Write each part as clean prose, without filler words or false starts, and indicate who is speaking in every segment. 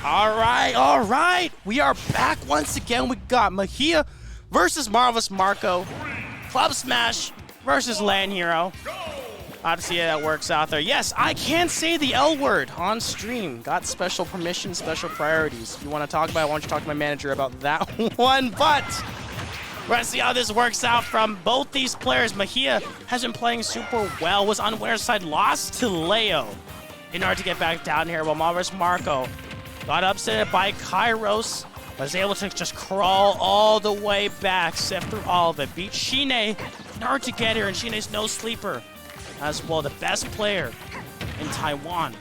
Speaker 1: All right. We are back once again. We got Mejia versus Marvelous Marco. Club Smash versus Land Hero. How to see how that works out there. Yes, I can say the L word on stream. Got special permission, special priorities. If you want to talk about it, why don't you talk to my manager about that one? But we're going to see how this works out from both these players. Mejia has been playing super well, was on winner's side, lost to Leo in order to get back down here, while Marvelous Marco got upset by Kairos, was able to just crawl all the way back, sift through all of it, beat Shine in order to get here, and Shine's no sleeper as well, the best player in Taiwan.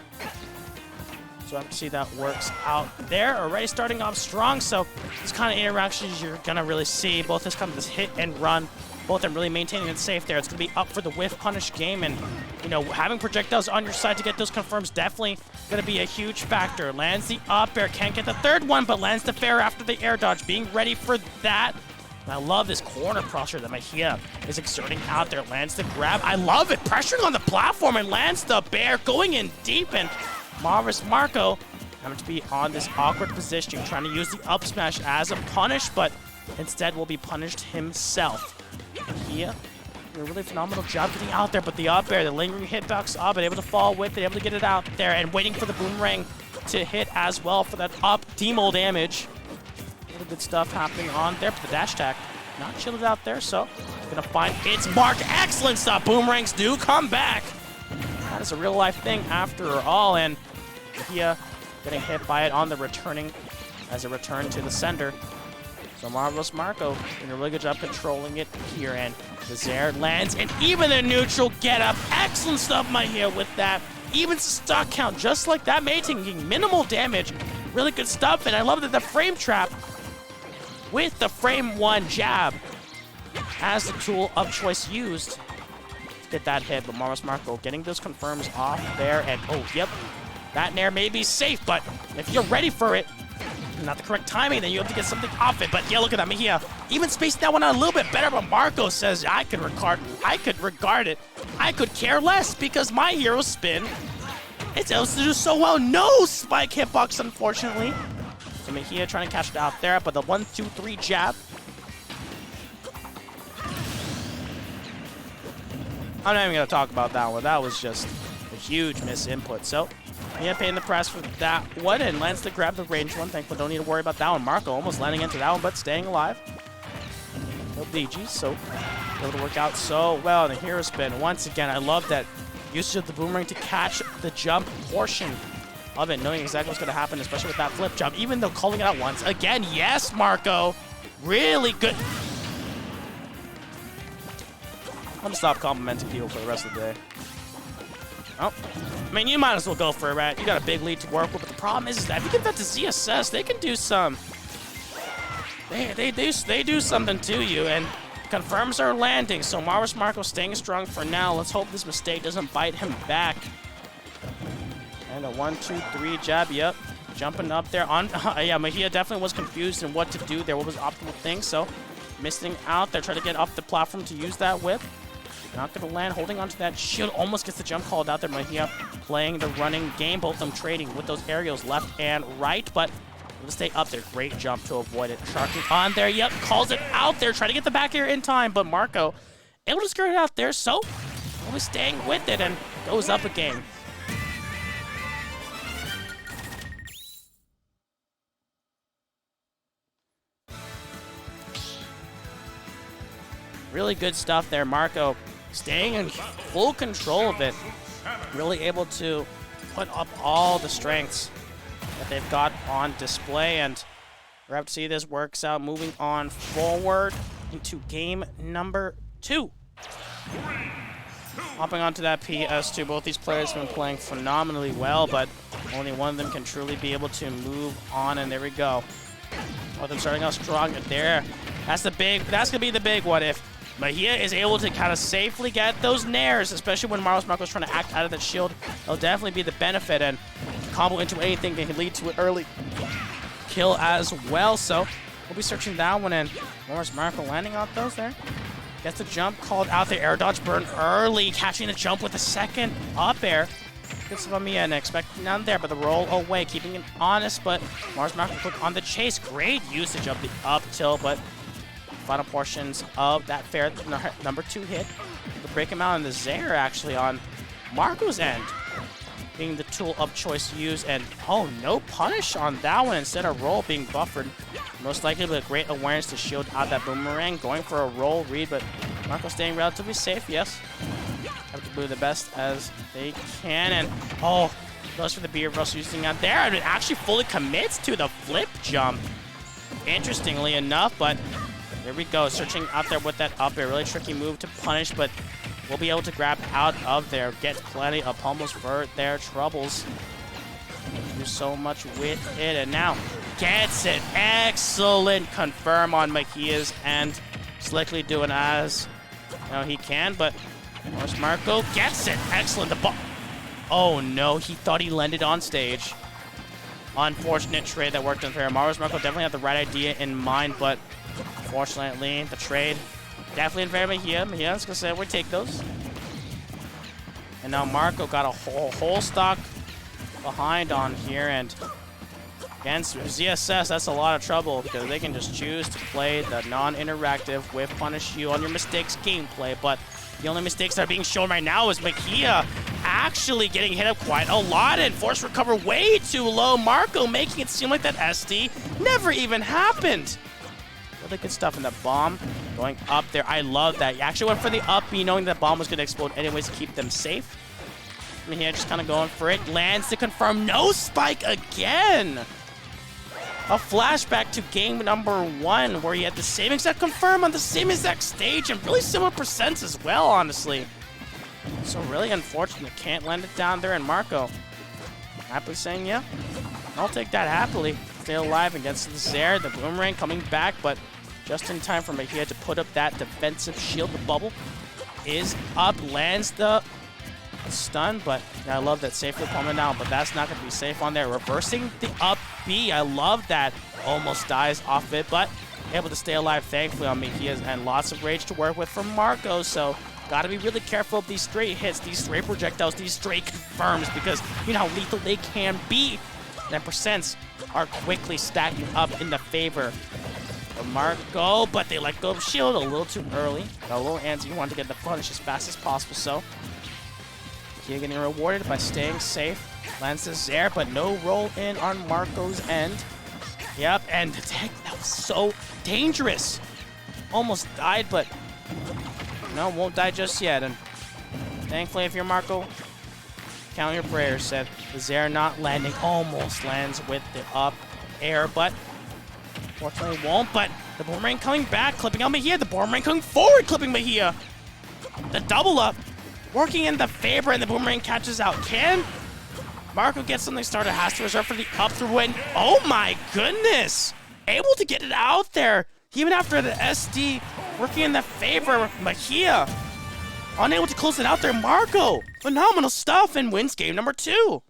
Speaker 1: So I have to see that works out there. Already starting off strong, so this kind of interactions you're gonna really see. Both this kind of this hit and run, both of them really maintaining it safe there. It's gonna be up for the whiff punish game, and you know, having projectiles on your side to get those confirms definitely gonna be a huge factor. Lands the up air, can't get the third one, but lands the fair after the air dodge, being ready for that. And I love this corner pressure that Mejia is exerting out there. Lands the grab. I love it. Pressuring on the platform and lands the bear, going in deep. And Marvelous Marco having to be on this awkward position, trying to use the up smash as a punish, but instead will be punished himself. Mejia, a really phenomenal job getting out there, but the up air, the lingering hitbox up, and able to fall with it, able to get it out there, and waiting for the boomerang to hit as well for that up demo damage. Good stuff happening on there, but the dash attack not chilled out there, so gonna find its mark. Excellent stuff. Boomerangs do come back. That is a real life thing after all, and Mejia getting hit by it on the returning as a return to the sender. So Marvelous Marco doing a really good job controlling it here, and the Zaire lands, and even a neutral get up. Excellent stuff, Mejia, with that. Even stock count just like that, making minimal damage. Really good stuff, and I love that the frame trap with the frame one jab as the tool of choice used to get that hit. But Marvelous Marco getting those confirms off there, and oh, yep, that nair may be safe, but if you're ready for it, not the correct timing, then you have to get something off it. But yeah, look at that, Mejia even spaced that one out a little bit better, but Marco says, I could regard it. I could care less because my hero spin, it's able to do so well. No spike hitbox, unfortunately. So Mejia trying to catch it out there, but the 1-2-3 jab. I'm not even going to talk about that one. That was just a huge misinput. So Mejia paying the price for that one, and lands to grab the range one. Thankfully, don't need to worry about that one. Marco almost landing into that one, but staying alive. No BG, so able to work out so well. And the hero spin, once again, I love that usage of the boomerang to catch the jump portion of it, knowing exactly what's going to happen, especially with that flip jump, even though calling it out once. Again, yes, Marco. Really good. I'm going to stop complimenting people for the rest of the day. Oh, I mean, you might as well go for it, right? You got a big lead to work with, but the problem is that if you give that to ZSS, they can do some... They do something to you, and confirms are landing, so Marvelous Marco staying strong for now. Let's hope this mistake doesn't bite him back. And a 1-2-3 jab, yep. Jumping up there on, yeah, Mejia definitely was confused in what to do there, what was the optimal thing, so missing out there, trying to get off the platform to use that whip. Not gonna land, holding onto that shield, almost gets the jump called out there. Mejia playing the running game, both of them trading with those aerials left and right, but let's stay up there. Great jump to avoid it. Sharking on there, yep, calls it out there, trying to get the back air in time, but Marco able to skirt it out there, so always staying with it and goes up a game. Really good stuff there. Marco staying in full control of it. Really able to put up all the strengths that they've got on display. And we're have to see this works out. Moving on forward into game number 2. Hopping onto that PS2. Both these players have been playing phenomenally well, but only one of them can truly be able to move on. And there we go. Both of them starting out strong there. That's gonna be the big one. If Mejia is able to kind of safely get those nairs, especially when Marvelous Marco's trying to act out of that shield, it'll definitely be the benefit, and combo into anything can lead to an early kill as well. So we'll be searching that one, and Marvelous Marco landing on those there. Gets the jump called out there, air dodge burn early, catching the jump with a second up air. Good stuff on Mejia and expecting none there, but the roll away, keeping it honest, but Marco quick on the chase. Great usage of the up tilt, but final portions of that fair number 2 hit to break him out, and the Zaire actually on Marco's end being the tool of choice used, and oh, no punish on that one. Instead of roll being buffered, most likely with great awareness to shield out that boomerang, going for a roll read, but Marco staying relatively safe, yes. Have to do the best as they can, and oh, goes for the B reverse using out there, and it actually fully commits to the flip jump, interestingly enough, but there we go, searching out there with that up air. Really tricky move to punish, but we'll be able to grab out of there, get plenty of pummels for their troubles. Do so much with it, and now gets it. Excellent confirm on Mejia's end. Slickly doing as he can, but Marco gets it. Excellent. The ball. Oh no, he thought he landed on stage. Unfortunate trade that worked unfair. Marco definitely had the right idea in mind, but unfortunately, the trade definitely in favor of Mejia. Mejia's gonna say we take those. And now Marco got a whole stock behind on here, and against ZSS, that's a lot of trouble because they can just choose to play the non-interactive with punish you on your mistakes gameplay, but the only mistakes that are being shown right now is Mejia actually getting hit up quite a lot and force recover way too low. Marco making it seem like that SD never even happened. Really good stuff in the bomb going up there. I love that. He actually went for the up B, knowing that bomb was going to explode anyways to keep them safe. Mejia just kind of going for it. Lands to confirm. No spike again. A flashback to game number 1 where he had the same exact confirm on the same exact stage and really similar percents as well, honestly. So really unfortunate. Can't land it down there, and Marco happily saying, yeah, I'll take that happily. Stay alive against the Zaire. The boomerang coming back, but just in time for Mejia to put up that defensive shield. The bubble is up, lands the stun, but I love that safely pulling down, but that's not going to be safe on there. Reversing the up B, I love that. Almost dies off it, but able to stay alive, thankfully, on Mejia's, and lots of rage to work with from Marco, so got to be really careful of these straight hits, these straight projectiles, these straight confirms, because you know how lethal they can be. And percents are quickly stacking up in the favor of Marco, but they let go of shield a little too early. Got a little antsy, wanted to get the punish as fast as possible, so Mejia getting rewarded by staying safe. Lands the Zaire, but no roll in on Marco's end. Yep, and the tech, that was so dangerous. Almost died, but no, won't die just yet. And thankfully, if you're Marco, count your prayers. Said the Zaire not landing, almost lands with the up air, but fortunately won't. But the boomerang coming back, clipping out Mejia. The boomerang coming forward, clipping Mejia. The double up working in the favor, and the boomerang catches out. Can Marco get something started? Has to reserve for the up through, and oh my goodness, able to get it out there even after the SD working in the favor of Mejia. Unable to close it out there. Marco, phenomenal stuff, and wins game number 2.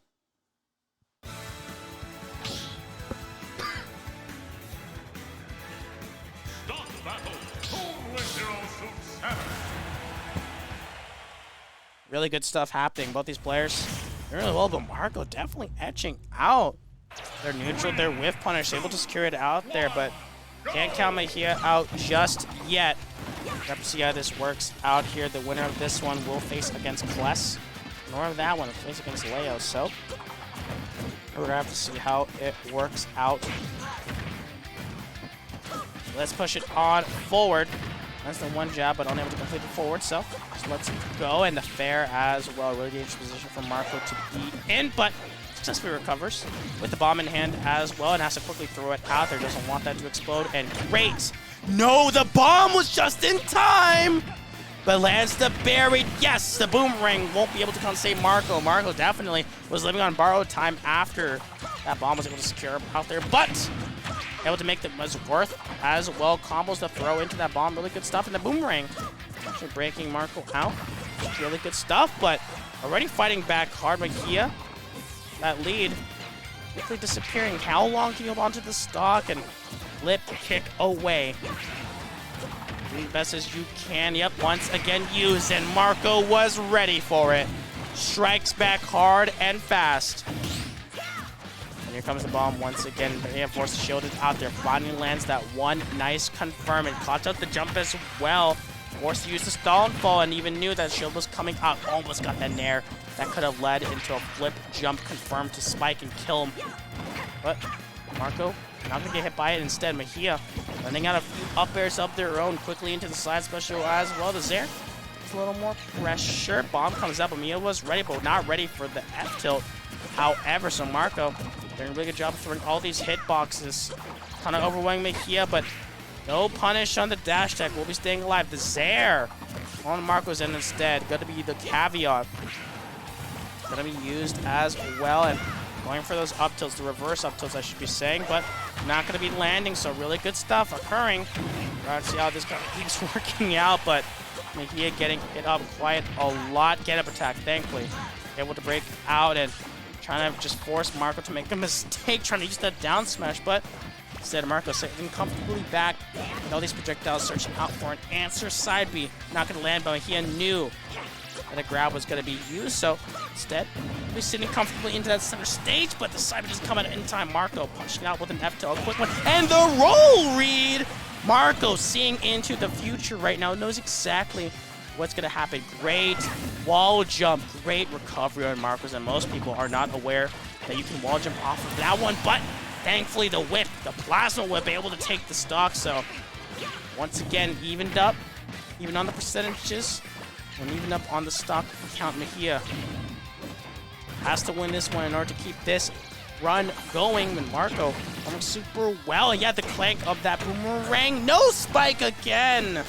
Speaker 1: Really good stuff happening. Both these players doing really well, but Marco definitely edging out. They're neutral, they're whiff punish, able to secure it out there, but can't count Mejia out just yet. Have to see how this works out here. The winner of this one will face against Cless, nor of that one will face against Leo. So we're gonna have to see how it works out. Let's push it on forward. That's the one jab, but unable to complete it forward, so just let's go. And the fair as well. Really dangerous position for Marco to be in, but successfully recovers with the bomb in hand as well, and has to quickly throw it out there. Doesn't want that to explode, and great. No, the bomb was just in time, but lands the buried. Yes, the boomerang won't be able to compensate Marco. Marco definitely was living on borrowed time after that bomb was able to secure out there, but able to make the worth as well. Combos to throw into that bomb. Really good stuff. And the boomerang actually breaking Marco out. Really good stuff, but already fighting back hard. Mejia, that lead quickly disappearing. How long can you hold on to the stock and flip kick away? Do the best as you can. Yep, once again used, and Marco was ready for it. strikes back hard and fast. And here comes the bomb once again. Mejia forces shielded out there. Finally lands that one nice confirm and caught out the jump as well. Forced to use the stall and fall, and even knew that shield was coming out. Almost got that nair. That could have led into a flip jump confirm to spike and kill him. But Marco not going to get hit by it. Instead, Mejia running out a few up airs of their own quickly into the side special as well. The Zair, a little more pressure. Bomb comes up. Mejia was ready, but not ready for the F tilt. However, so Marco doing a really good job of throwing all these hitboxes. Kind of overwhelming Mejia, but no punish on the dash tech. We'll be staying alive. The Zair on Marco's end instead. Going to be the caveat. Going to be used as well. And going for those up tilts, the reverse up tilts I should be saying, but not going to be landing, so really good stuff occurring. Let's see how this guy keeps working out, but Mejia getting hit up quite a lot. Get up attack, thankfully. Able to break out and trying to just force Marco to make a mistake, trying to use that down smash, but instead Marco sitting comfortably back with all these projectiles searching out for an answer. Side B, not going to land, but Mejia knew that a grab was going to be used, so instead we're sitting comfortably into that center stage, but the side doesn't come out in time. Marco punching out with an F tilt, a quick one, and the roll read! Marco seeing into the future right now, knows exactly what's going to happen. Great wall jump, great recovery on Marco's, and most people are not aware that you can wall jump off of that one, but thankfully the whip, the plasma whip, able to take the stock, so once again evened up, even on the percentages, and even up on the stock count. Mejia has to win this one in order to keep this run going. And Marco coming super well. Yeah, the clank of that boomerang. No spike again.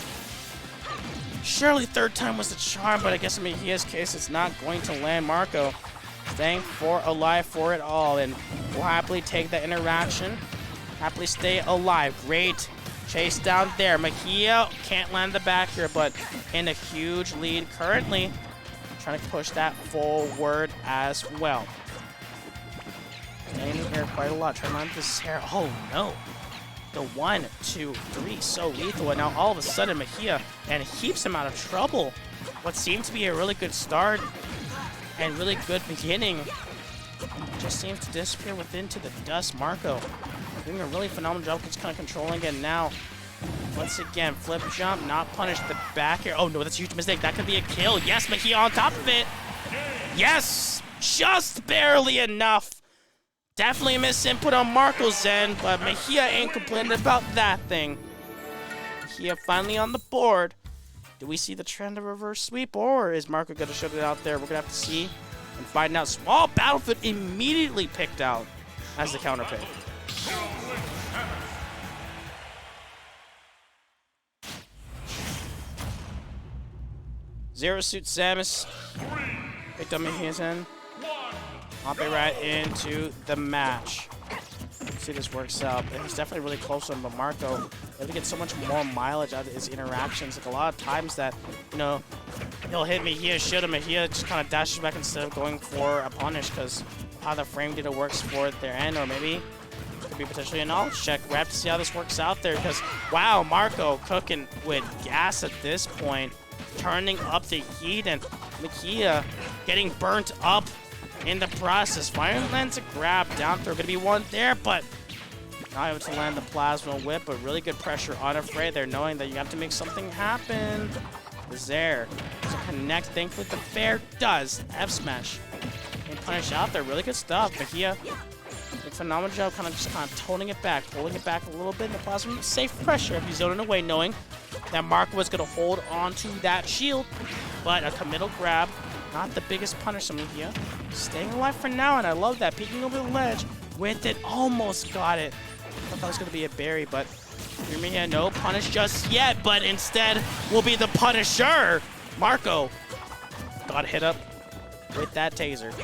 Speaker 1: Surely third time was the charm, but I guess in Mejia's case, it's not going to land. Marco staying alive for it all, and will happily take that interaction. Happily stay alive. Great chase down there. Mejia can't land the back here, but in a huge lead currently. Trying to push that forward as well. Staying here quite a lot. Trying to land this hair. Oh no. The 1, 2, 3, so lethal. And now all of a sudden Mejia and keeps him out of trouble. What seemed to be a really good start and really good beginning just seems to disappear into the dust. Marco doing a really phenomenal job, just kind of controlling it now. Once again, flip jump, not punished. The back air. Oh no, that's a huge mistake. That could be a kill. Yes, Mejia on top of it. Yes, just barely enough. Definitely a misinput on Marco's end, but Mejia ain't complaining about that thing. Mejia finally on the board. Do we see the trend of reverse sweep, or is Marco going to shut it out there? We're going to have to see and find out. Small battlefield immediately picked out as the counter pick. Zero Suit Samus picked up Mejia's end. Hopping right into the match. Let's see this works out. He's definitely really close to him, but Marco able to get so much more mileage out of his interactions. Like a lot of times that, you know, he'll hit Mejia, shoot him, Mejia just kind of dashes back instead of going for a punish because how the frame data works for their end, or maybe it could be potentially a knowledge check. We have to see how this works out there because, wow, Marco cooking with gas at this point, turning up the heat, and Mejia getting burnt up in the process. Finally lands a grab down throw. Gonna be one there, but not able to land the plasma whip, but really good pressure on Afraid there, knowing that you have to make something happen. Is there to connect? Thankfully the fair does. F smash and punish out there. Really good stuff. Mejia, phenomenal job, kind of toning it back, pulling it back a little bit in the plasma. Safe pressure if he's zoning away, knowing that Marco was gonna hold on to that shield, but a committal grab. Not the biggest punish on Mejia. Staying alive for now, and I love that. Peeking over the ledge with it. Almost got it. I thought that was going to be a berry, but Mejia, no punish just yet, but instead will be the punisher. Marco got hit up with that taser.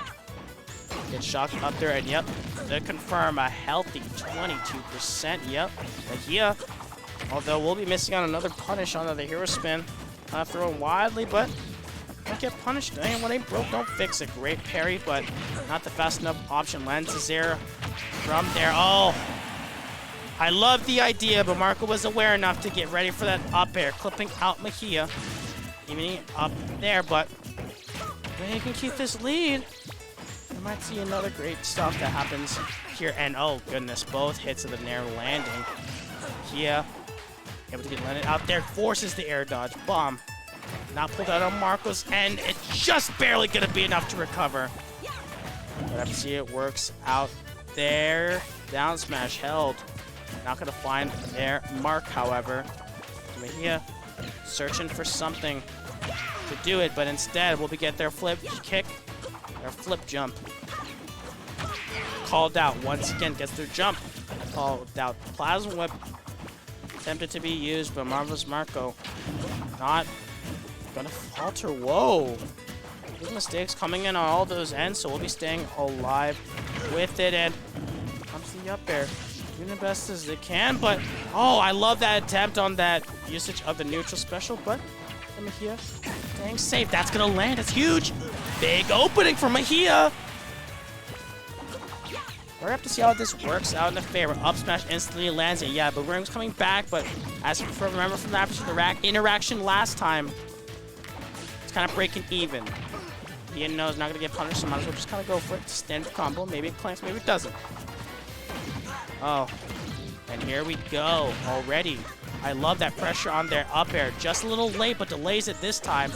Speaker 1: Gets shocked up there, and yep, to confirm a healthy 22%. Yep, Mejia, although we'll be missing on another punish on the hero spin. Throwing wildly, but don't get punished. Dang, what ain't broke, don't fix it. Great parry, but not the fast enough option. Lands is there from there. Oh, I love the idea, but Marco was aware enough to get ready for that up air, clipping out Mejia. Even up there, but But he can keep this lead. We might see another great stuff that happens here. And oh goodness, both hits of the Nair landing. Mejia able to get landed out there, forces the air dodge. Bomb. Not pulled out on Marco's end. It's just barely going to be enough to recover. But I see it works out there. Down smash held. Not going to find their mark, however. Mejia searching for something to do it, but instead we'll get their flip kick, their flip jump. Called out once again, gets their jump. Called out. Plasma Whip attempted to be used, but Marvelous Marco not gonna falter. Whoa! Big mistakes coming in on all those ends, so we'll be staying alive with it. And comes the up air. Doing the best as they can, but oh, I love that attempt on that usage of the neutral special, but Mejia staying safe. That's gonna land. It's huge. Big opening for Mejia. We're have to see how this works out in the favor. Up smash instantly lands it. Yeah, Boomerang's coming back, but as we remember from that interaction last time, it's kind of breaking even. He knows not gonna get punished, so might as well just kind of go for it. Standard combo. Maybe it clanks, maybe it doesn't. Oh, and here we go already. I love that pressure on their up air. Just a little late, but delays it this time.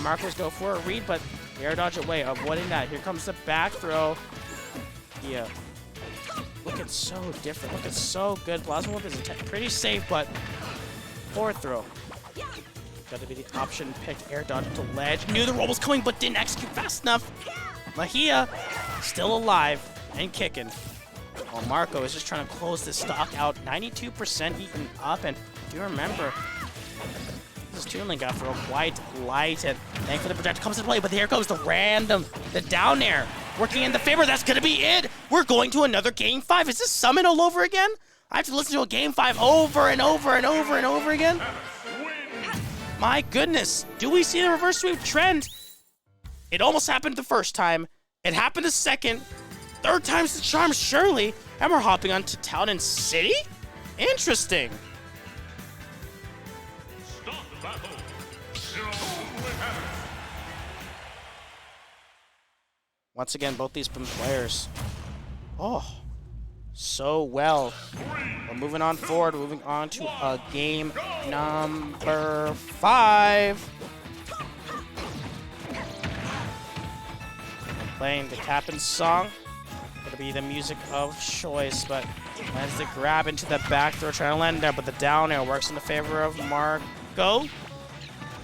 Speaker 1: Marcos go for a read, but the air dodge away, avoiding that. Here comes the back throw. Yeah. Looking so different. Looking so good. Plasma Whip is pretty safe, but forward throw. Got to be the option picked. Air dodge to ledge. Knew the roll was coming, but didn't execute fast enough. Mejia still alive and kicking. Well, Marco is just trying to close this stock out. 92% eaten up, and do you remember this Toon Link got throw quite light, and thankfully the projector comes into play, but here goes the down air. Working in the favor, that's gonna be it. We're going to another game 5. Is this Summon all over again? I have to listen to a game 5 over and over and over and over again? My goodness, do we see the reverse sweep trend? It almost happened the first time. It happened the second. Third time's the charm, surely. And we're hopping onto Town and City? Interesting. Once again, both these players. Oh, so well. We're moving on forward, moving on to a game number 5. Playing the Captain's song. It'll be the music of choice, but lands the grab into the back throw, trying to land there, but the down air works in the favor of Marco.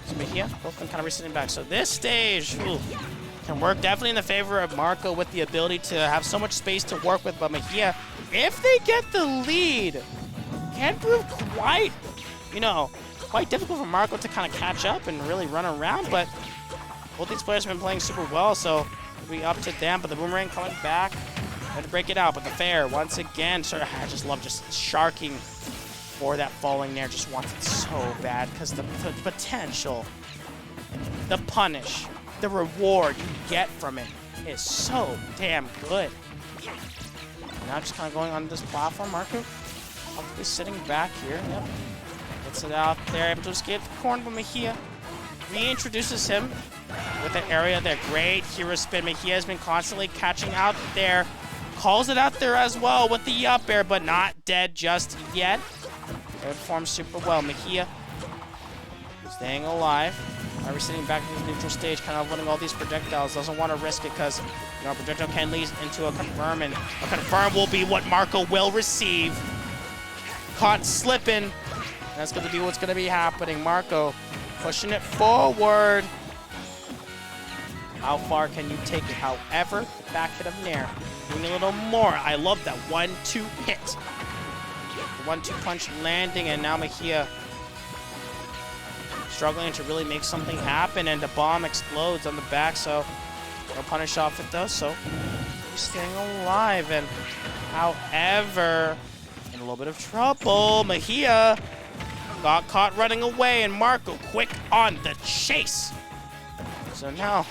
Speaker 1: So Mejia, both of them kind of resitting back. So this stage can work definitely in the favor of Marco with the ability to have so much space to work with, but Mejia, if they get the lead, can prove quite difficult for Marco to kind of catch up and really run around, but both these players have been playing super well, so it'll be up to them, but the Boomerang coming back. Had to break it out, but the fair, once again, I just love just sharking for that falling there. Just wants it so bad because the potential, the punish, the reward you get from it is so damn good. Now just kind of going on this platform, Marco. Hopefully sitting back here. Yep. Gets it out there, able to escape the corner, but Mejia reintroduces him with an area there. Great hero spin. Mejia has been constantly catching out there. Calls it out there as well with the up air, but not dead just yet. It performs super well. Mejia staying alive. We're sitting back in the neutral stage, kind of avoiding all these projectiles. Doesn't want to risk it because a projectile can lead into a confirm, and a confirm will be what Marco will receive. Caught slipping. That's going to be what's going to be happening. Marco pushing it forward. How far can you take it? However, the back hit of Nair. Doing a little more. I love that 1-2 hit. The 1-2 punch landing, and now Mejia struggling to really make something happen, and the bomb explodes on the back, so no punish off it does, so he's staying alive. And however, in a little bit of trouble, Mejia got caught running away, and Marco quick on the chase. So now,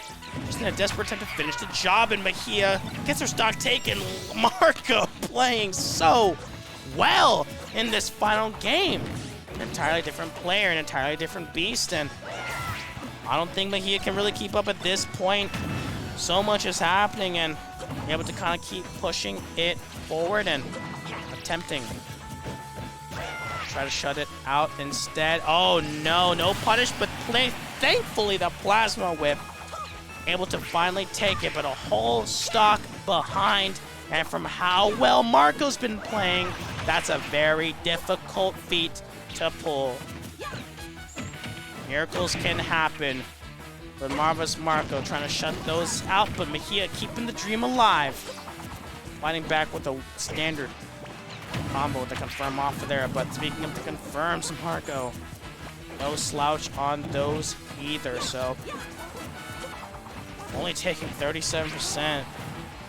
Speaker 1: just in a desperate attempt to finish the job, and Mejia gets her stock taken. Marco playing so well in this final game. An entirely different player, an entirely different beast, and I don't think Mejia can really keep up at this point. So much is happening, and able to kind of keep pushing it forward and attempting. Try to shut it out instead. Oh no, no punish, but thankfully the Plasma Whip able to finally take it, but a whole stock behind. And from how well Marco's been playing, that's a very difficult feat to pull. Miracles can happen. But Marvelous Marco trying to shut those out, but Mejia keeping the dream alive. Fighting back with a standard combo to confirm off of there, but speaking of the confirms, Marco, no slouch on those either, so only taking 37%,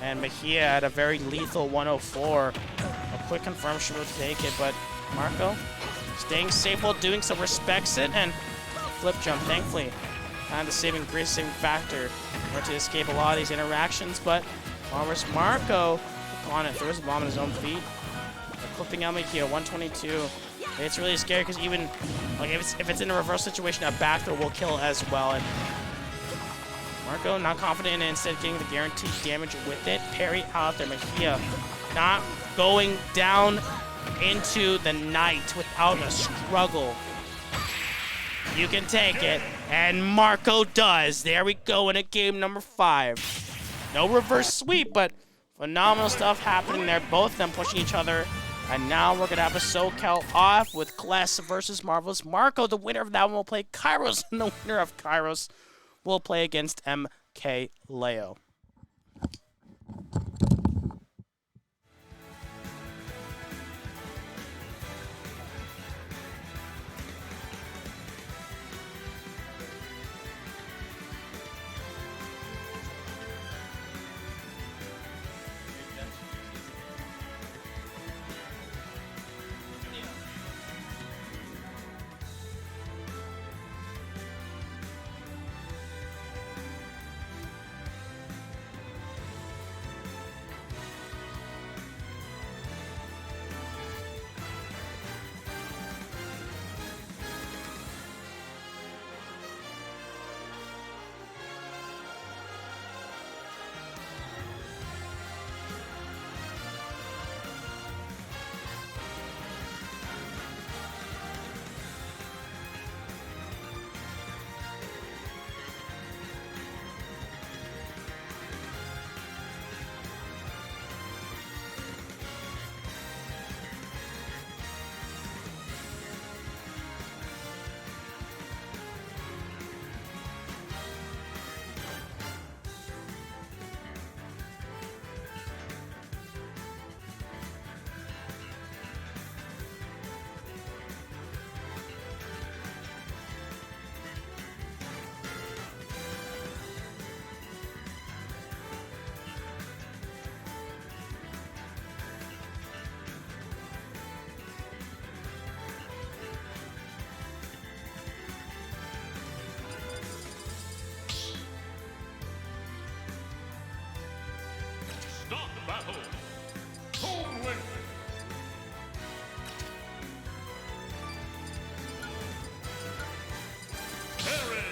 Speaker 1: and Mejia at a very lethal 104. A quick confirm should will take it, but Marco staying safe while doing so, respects it, and flip jump, thankfully. Kind of the great saving factor in order to escape a lot of these interactions, but Marvelous Marco on it, throws the bomb on his own feet. Clipping out Mejia, 122. It's really scary because even like if it's in a reverse situation, a back throw will kill as well. And Marco not confident in it, instead getting the guaranteed damage with it. Parry out there. Mejia not going down into the night without a struggle. You can take it, and Marco does. There we go in a game number 5. No reverse sweep, but phenomenal stuff happening there. Both of them pushing each other. And now we're going to have a SoCal off with Cless versus Marvelous Marco. The winner of that one will play Kairos, and the winner of Kairos will play against MK Leo.
Speaker 2: Battle. Home win. Parry.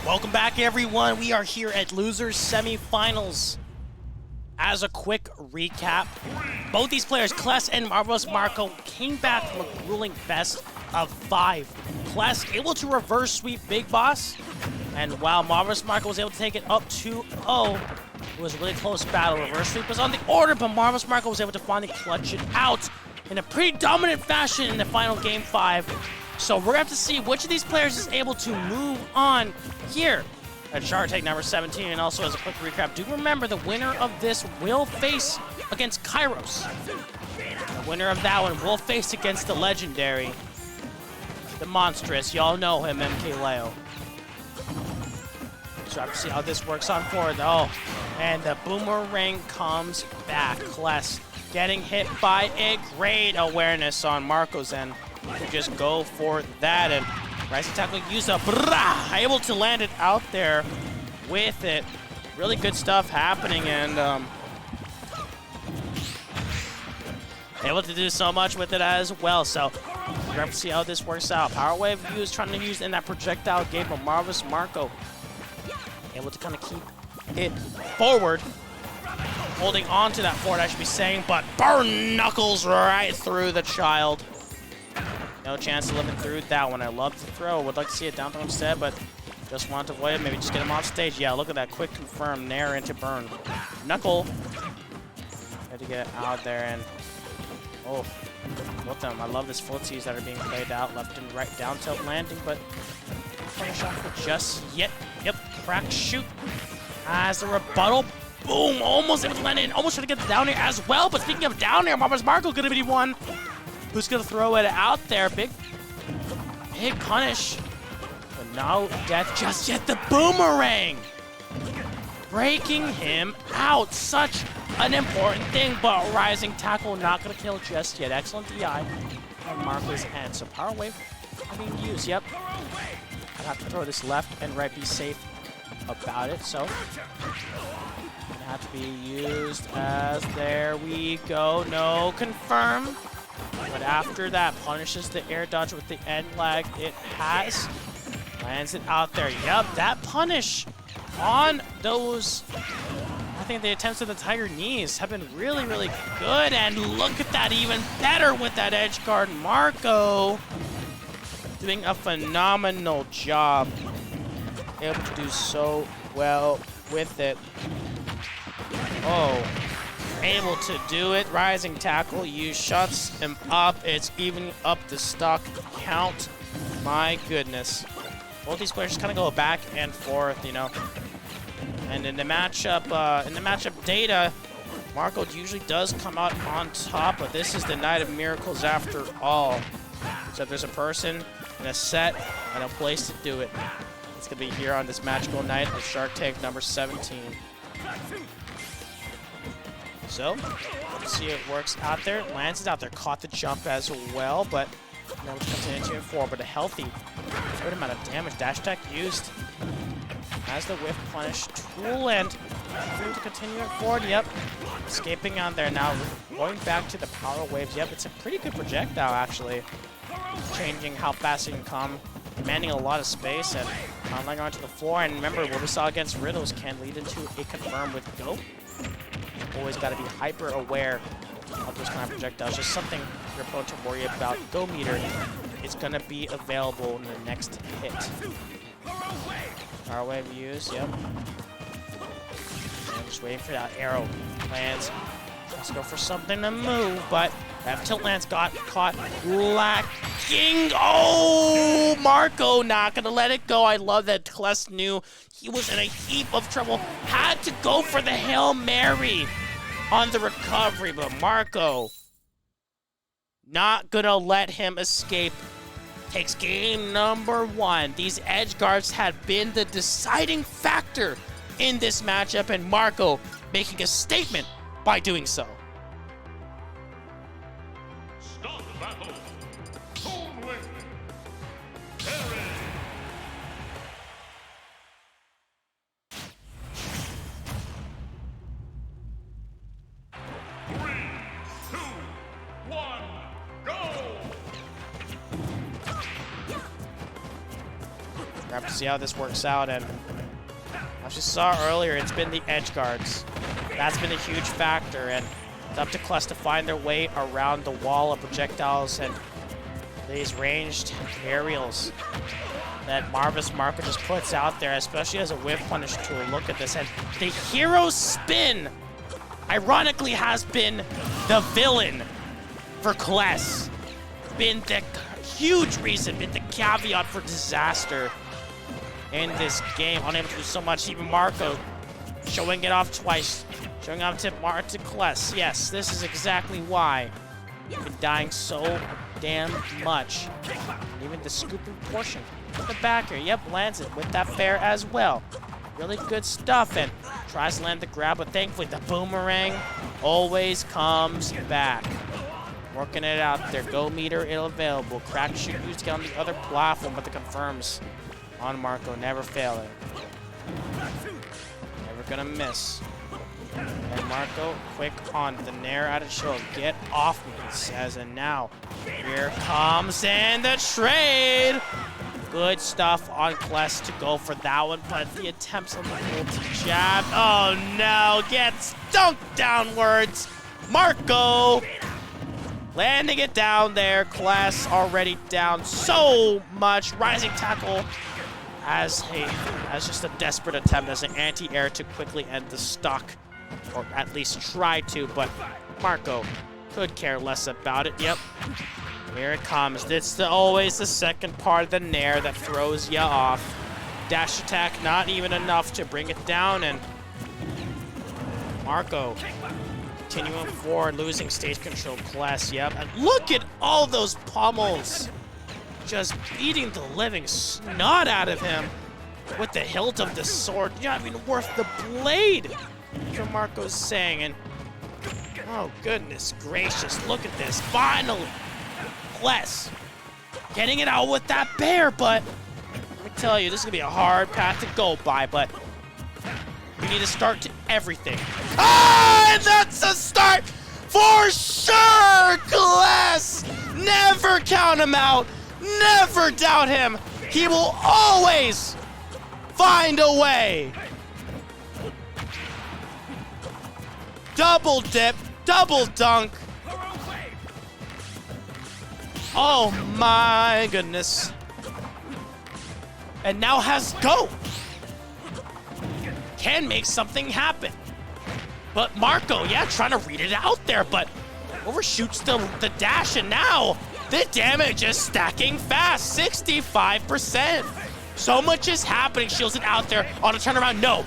Speaker 1: Welcome back, everyone. We are here at Losers Semifinals. As a quick recap, both these players, Cless and Marvelous Marco, came back from a grueling best of 5. Cless able to reverse sweep Big Boss, and while Marvelous Marco was able to take it up 2-0, it was a really close battle. Reverse sweep was on the order, but Marvelous Marco was able to finally clutch it out in a pretty dominant fashion in the final game 5. So we're going to have to see which of these players is able to move on here at Shark Tank number 17. And also, as a quick recap, do remember the winner of this will face against Kairos. The winner of that one will face against the legendary, the monstrous, y'all know him, MK Leo. So I have to see how this works on forward. Oh, and the boomerang comes back. Cless getting hit by a great awareness on Marco's end. To just go for that, and rising tackle use a able to land it out there with it. Really good stuff happening, and able to do so much with it as well. So we're going to see how this works out. Power Wave use trying to use in that projectile game, but Marvelous Marco able to kind of keep it forward. Holding on to that forward, I should be saying, but burn knuckles right through the child. No chance of living through that one. I love to throw. Would like to see it down throw instead, but just want to avoid it. Maybe just get him off stage. Yeah, look at that quick confirm nair into burn. Knuckle. Had to get out there, and oh, both of them. I love this footsies that are being played out left and right, down tilt landing, but punish off for just yet. Yep, crack shoot as a rebuttal. Boom, almost able to land in. Almost trying to get the down air as well, but speaking of down air, Marvelous Marco gonna be one who's gonna throw it out there. Big punish. But no death just yet. The boomerang breaking him out. Such an important thing, but rising tackle not gonna kill just yet. Excellent DI on Marco's end. So power wave are being used. Yep. I have to throw this left and right. Be safe about it. So gonna have to be used as there we go. No confirm. But after that, punishes the air dodge with the end lag it has. Lands it out there. Yep, that punish on those, I think the attempts at the Tiger knees have been really, really good. And look at that, even better with that edge guard. Marco doing a phenomenal job. Able to do so well with it. Oh. Able to do it. Rising tackle. You shuts him up. It's even up the stock count. My goodness. Both these players just kind of go back and forth, you know. And in the matchup data, Marco usually does come out on top, but this is the night of miracles after all. So if there's a person and a set and a place to do it, it's gonna be here on this magical night of Shark Tank number 17. So, let's see how it works out there. Lands it out there, caught the jump as well, but now we continue to forward. But a healthy, good amount of damage. Dash attack used as the whiff punish tool, and to continue it forward. Yep, escaping on there now. Going back to the power waves. Yep, it's a pretty good projectile actually. Changing how fast it can come, demanding a lot of space, and tunneling onto the floor. And remember, what we saw against Riddles can lead into a confirm with go. Always got to be hyper aware of those kind of projectiles. Just something you're prone to worry about. Go meter is going to be available in the next hit. Power wave use, yep. And just waiting for that arrow. Lands. Let's go for something to move, but that tilt lands got caught lacking. Oh, Marco not going to let it go. I love that Cless knew he was in a heap of trouble. Had to go for the Hail Mary on the recovery, but Marco not gonna let him escape. Takes game number 1. These edge guards had been the deciding factor in this matchup, and Marco making a statement by doing so.
Speaker 2: Stop the battle. Home win. Aaron. 3, 2, 1, go!
Speaker 1: We have to see how this works out, and as you saw earlier, it's been the edge guards. That's been a huge factor, and it's up to Cless to find their way around the wall of projectiles and these ranged aerials that Marvelous Marco just puts out there, especially as a whip punish tool. Look at this, and the hero spin ironically has been the villain for Cless. Been the huge reason, been the caveat for disaster in this game. Unable to do so much. Even Marco showing it off twice. Showing off to Cless. Yes, this is exactly why you've been dying so damn much. Even the scooping portion. The backer, yep, lands it with that fair as well. really good stuff, and tries to land the grab, but thankfully the boomerang always comes back. Working it out there. Go meter available. Crack shoot used to get on the other platform, but the confirms on Marco, never failing. Never gonna miss. And Marco, quick on the Nair out of shield. Get off me, he says, and now here comes in the trade. Good stuff on Cless to go for that one, but the attempts on the multi-jab. Oh no, gets dunked downwards. Marco landing it down there. Cless already down so much. Rising tackle as just a desperate attempt as an anti-air to quickly end the stock, or at least try to, but Marco could care less about it. Yep. Here it comes. It's always the second part of the Nair that throws you off. Dash attack, not even enough to bring it down, and Marco continuing forward, losing stage control. Cless, yep. And look at all those pummels. Just beating the living snot out of him with the hilt of the sword. Not even worth the blade, from Marco's saying. And oh, goodness gracious, look at this. Finally, Cless getting it out with that bear, but let me tell you, this is going to be a hard path to go by, but we need to start to everything. Ah, and that's a start for sure, Cless! Never count him out. Never doubt him. He will always find a way. Double dip, double dunk. Oh my goodness. And now has go. Can make something happen. But Marco, yeah, trying to read it out there, but overshoots the dash, and now the damage is stacking fast, 65%. So much is happening. Shields it out there on a turnaround. No.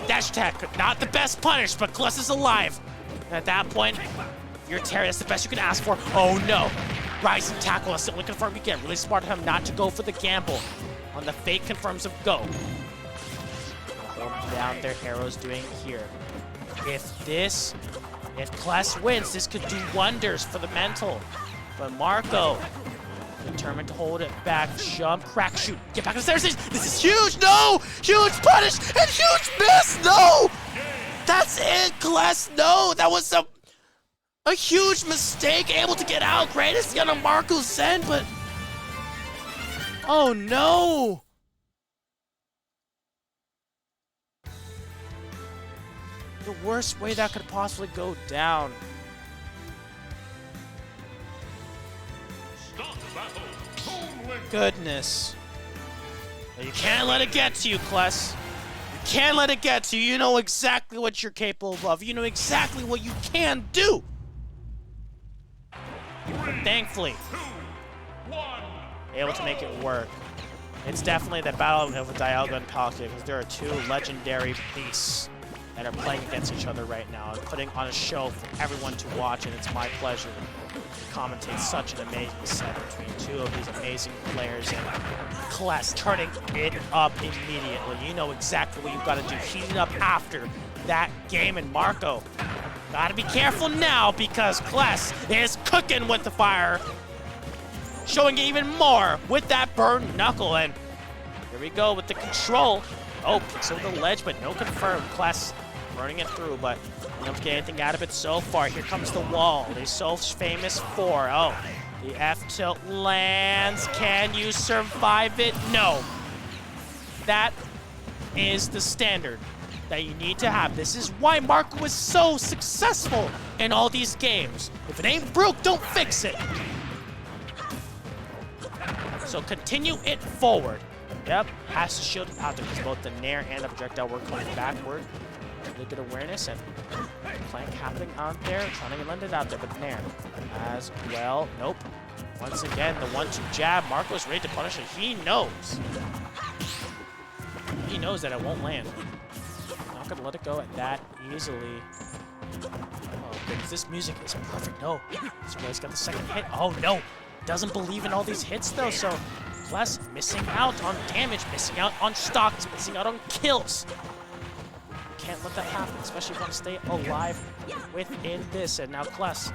Speaker 1: Dash attack, not the best punish, but Cless is alive. And at that point, you're Terry, that's the best you can ask for. Oh no. Rising tackle, that's the only confirm you get. Really smart of him not to go for the gamble on the fake confirms of go. Hold down their arrows doing here. If Cless wins, this could do wonders for the mental. But Marco, determined to hold it back. Jump, crack, shoot. Get back on the stairs. This is huge. No! Huge punish and huge miss. No! That's it, Cless. No, that was a huge mistake. Able to get out. Greatest gun on Marco's send, but oh no! The worst way that could possibly go down. Goodness. You can't let it get to you, Cless. You can't let it get to you. You know exactly what you're capable of. You know exactly what you can do. But thankfully, able to make it work. It's definitely the battle of Dialga and Palkia, because there are two legendary beasts that are playing against each other right now and putting on a show for everyone to watch, and it's my pleasure to commentate such an amazing set between two of these amazing players, and Cless turning it up immediately. You know exactly what you've got to do. Heating up after that game, and Marco, gotta be careful now because Cless is cooking with the fire, showing it even more with that burned knuckle, and here we go with the control. Oh, so the ledge, but no confirm. Cless burning it through, but you don't get anything out of it so far. Here comes the wall. They're so famous for. Oh, the F-tilt lands. Can you survive it? No. That is the standard that you need to have. This is why Marco was so successful in all these games. If it ain't broke, don't fix it. So continue it forward. Yep, has to shield it out there because both the Nair and the projectile were going backward. Really good awareness and plank happening out there, trying to land it out there, but Nair as well. Nope. Once again, the 1-2 jab. Marco's ready to punish it. He knows. He knows that it won't land. Not gonna let it go at that easily. Oh goodness, this music is perfect. No, this guy's got the second hit. Oh no, doesn't believe in all these hits though, so Cless missing out on damage, missing out on stocks, missing out on kills. Can't let that happen, especially if you want to stay alive within this. And now Cless,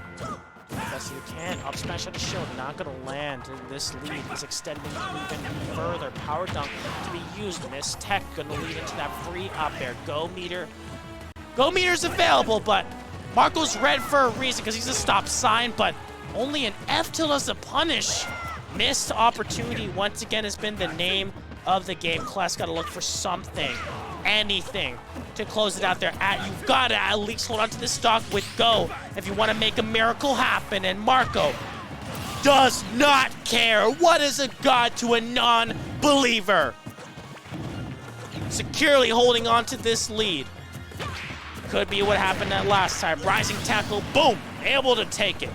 Speaker 1: best you can, up smash out a shield, not gonna land. And this lead is extending even further. Power dunk to be used. Miss Tech gonna lead into that free up there. Go meter. Go meter's available, but Marco's red for a reason because he's a stop sign, but only an F tilt as a punish. Missed opportunity once again has been the name of the game. Cless got to look for something, anything to close it out there. You've got to at least hold on to this stock with Go if you want to make a miracle happen. And Marco does not care. What is a god to a non-believer? Securely holding on to this lead. Could be what happened that last time. Rising tackle, boom, able to take it.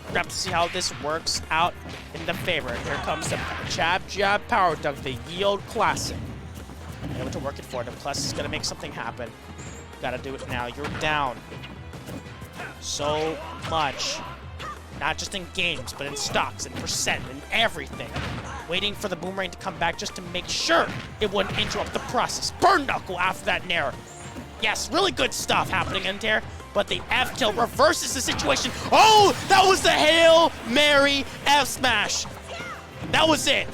Speaker 1: We're going to have to see how this works out in the favor. Here comes the jab power dunk, the V.O.D classic. Able to work it for them. Cless is going to make something happen. Got to do it now. You're down so much. Not just in games, but in stocks and percent and everything. Waiting for the boomerang to come back just to make sure it wouldn't interrupt the process. Burn knuckle after that nair. Yes, really good stuff happening in there, but the F tilt reverses the situation. Oh, that was the Hail Mary F smash. That was it.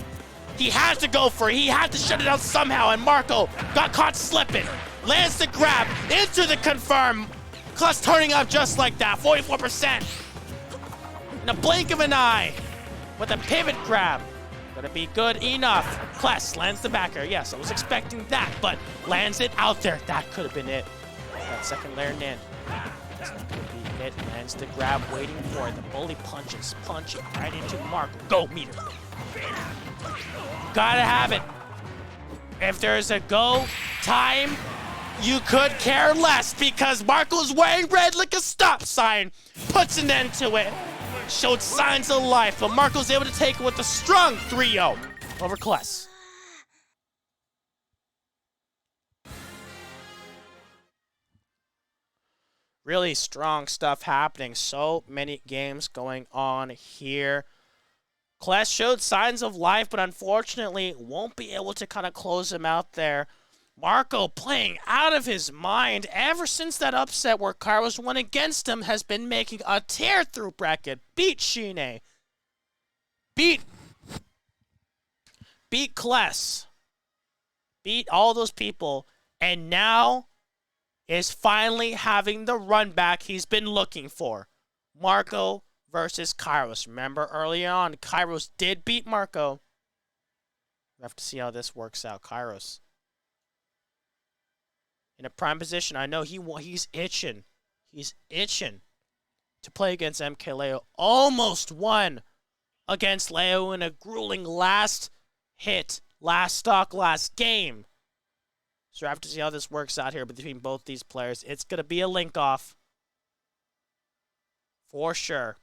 Speaker 1: He had to go for it. He had to shut it out somehow, and Marco got caught slipping. Lands the grab into the confirm. Cless turning up just like that, 44%. In a blink of an eye, with a pivot grab. Gonna be good enough. Cless lands the backer. Yes, I was expecting that, but lands it out there. That could have been it. That second layer in. That's not gonna be it. Lands the grab, waiting for it. The bully punches, punching right into Marco. Go meter. Gotta have it. If there's a go time, you could care less because Marco's wearing red like a stop sign. Puts an end to it. Showed signs of life, but Marco's able to take it with a strong 3-0 over Cless. Really strong stuff happening. So many games going on here. Cless showed signs of life, but unfortunately won't be able to kind of close him out there. Marco playing out of his mind ever since that upset where Kairos won against him has been making a tear-through bracket. Beat Shine. Beat Cless. Beat all those people. And now is finally having the run back he's been looking for. Marco versus Kairos. Remember early on, Kairos did beat Marco. We have to see how this works out. Kairos in a prime position. I know he's itching. He's itching to play against MK Leo. Almost won against Leo in a grueling last hit, last stock, last game. So I have to see how this works out here between both these players. It's going to be a link off. For sure.